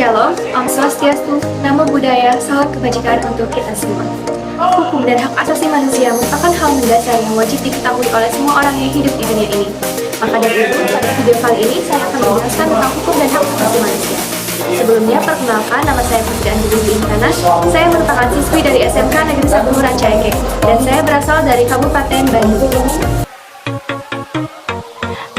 Shalom, Om Swastiastu, Namo Buddhaya, salam kebajikan untuk kita semua. Hukum dan hak asasi manusia merupakan hal mendasar yang wajib diketahui oleh semua orang yang hidup di dunia ini. Maka dari itu, pada video kali ini saya akan menjelaskan tentang hukum dan hak asasi manusia. Sebelumnya, perkenalkan, nama saya Putri Anjali Intan. Saya merupakan siswi dari SMK Negeri 1 Rancaikek, dan saya berasal dari Kabupaten Bandung.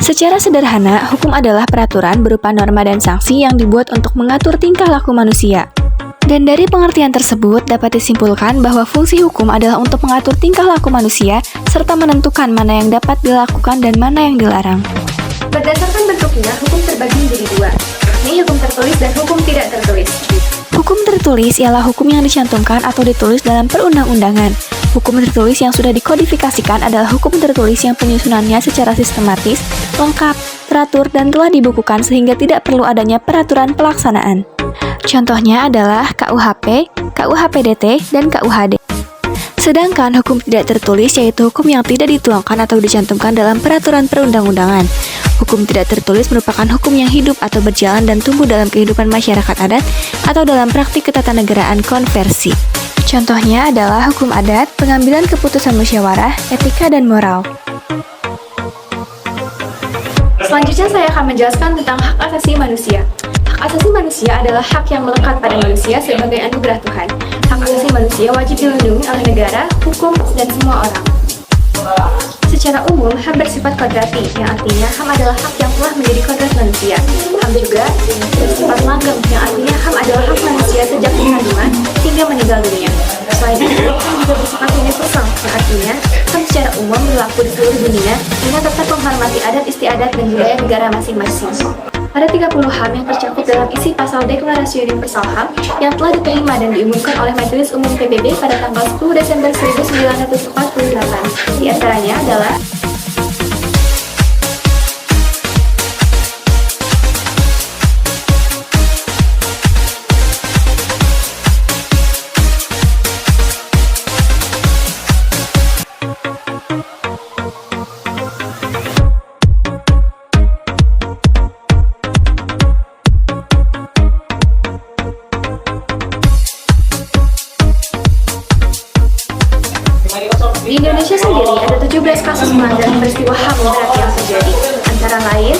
Secara sederhana, hukum adalah peraturan berupa norma dan sanksi yang dibuat untuk mengatur tingkah laku manusia. Dan dari pengertian tersebut dapat disimpulkan bahwa fungsi hukum adalah untuk mengatur tingkah laku manusia serta menentukan mana yang dapat dilakukan dan mana yang dilarang. Berdasarkan bentuknya, hukum terbagi menjadi dua, yakni hukum tertulis dan hukum tidak tertulis. Hukum tertulis ialah hukum yang dicantumkan atau ditulis dalam perundang-undangan. Hukum tertulis yang sudah dikodifikasikan adalah hukum tertulis yang penyusunannya secara sistematis, lengkap, teratur, dan telah dibukukan sehingga tidak perlu adanya peraturan pelaksanaan. Contohnya adalah KUHP, KUHPDT, dan KUHD. Sedangkan hukum tidak tertulis yaitu hukum yang tidak dituangkan atau dicantumkan dalam peraturan perundang-undangan. Hukum tidak tertulis merupakan hukum yang hidup atau berjalan dan tumbuh dalam kehidupan masyarakat adat atau dalam praktik ketatanegaraan konversi. Contohnya adalah hukum adat, pengambilan keputusan musyawarah, etika, dan moral. Selanjutnya saya akan menjelaskan tentang hak asasi manusia. Hak asasi manusia adalah hak yang melekat pada manusia sebagai anugerah Tuhan. Hak asasi manusia wajib dilindungi oleh negara, hukum, dan semua orang. Secara umum, HAM bersifat kodrati, yang artinya HAM adalah hak yang telah menjadi kodrat manusia. HAM juga bersifat langgeng, yang artinya HAM adalah hak manusia sejak kandungan hingga meninggal dunia. Selain itu, HAM juga bersifat universal, yang artinya HAM secara umum berlaku di seluruh dunia dengan tetap menghormati adat istiadat dan budaya negara masing-masing. Ada 30 HAM yang tercakup dalam isi pasal Deklarasi Universal HAM yang telah diterima dan diumumkan oleh Majelis Umum PBB pada tanggal 10 Desember 1948. Di antaranya adalah di Indonesia sendiri ada 17 kasus pelanggaran peristiwa HAM berat yang terjadi, antara lain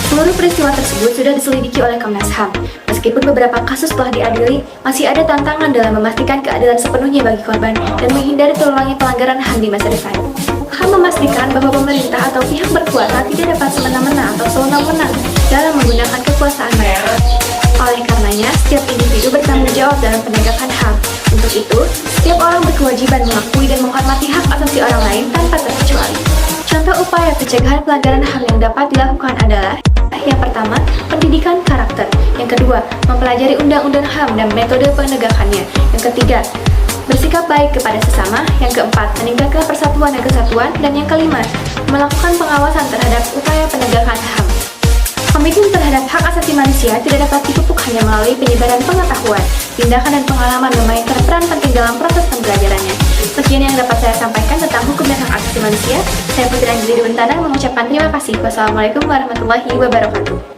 seluruh peristiwa tersebut sudah diselidiki oleh Komnas HAM. Meskipun beberapa kasus telah diadili, masih ada tantangan dalam memastikan keadilan sepenuhnya bagi korban dan menghindari terulangnya pelanggaran HAM di masa depan. HAM memastikan bahwa pemerintah atau pihak berkuasa tidak dapat semena-mena atau sewenang-wenang dalam menggunakan kekuasaan mereka. Oleh karenanya, setiap individu bertanggung jawab dalam penegakan HAM. Untuk itu, setiap orang berkewajiban mengakui dan menghormati hak asasi orang lain tanpa terkecuali. Contoh upaya pencegahan pelanggaran HAM yang dapat dilakukan adalah: yang pertama, pendidikan karakter. Yang kedua, mempelajari undang-undang HAM dan metode penegakannya. Yang ketiga, bersikap baik kepada sesama. Yang keempat, meningkatkan persatuan dan kesatuan. Dan yang kelima, melakukan pengawasan terhadap upaya penegakan HAM. Komitmen terhadap hak asasi manusia tidak dapat dipupuk hanya melalui penyebaran pengetahuan. Tindakan dan pengalaman memainkan peran penting dalam proses pembelajarannya. Sekian yang dapat saya sampaikan tentang hukum dan hak asasi manusia. Saya Putri Anjali Intan mengucapkan terima kasih. Wassalamualaikum warahmatullahi wabarakatuh.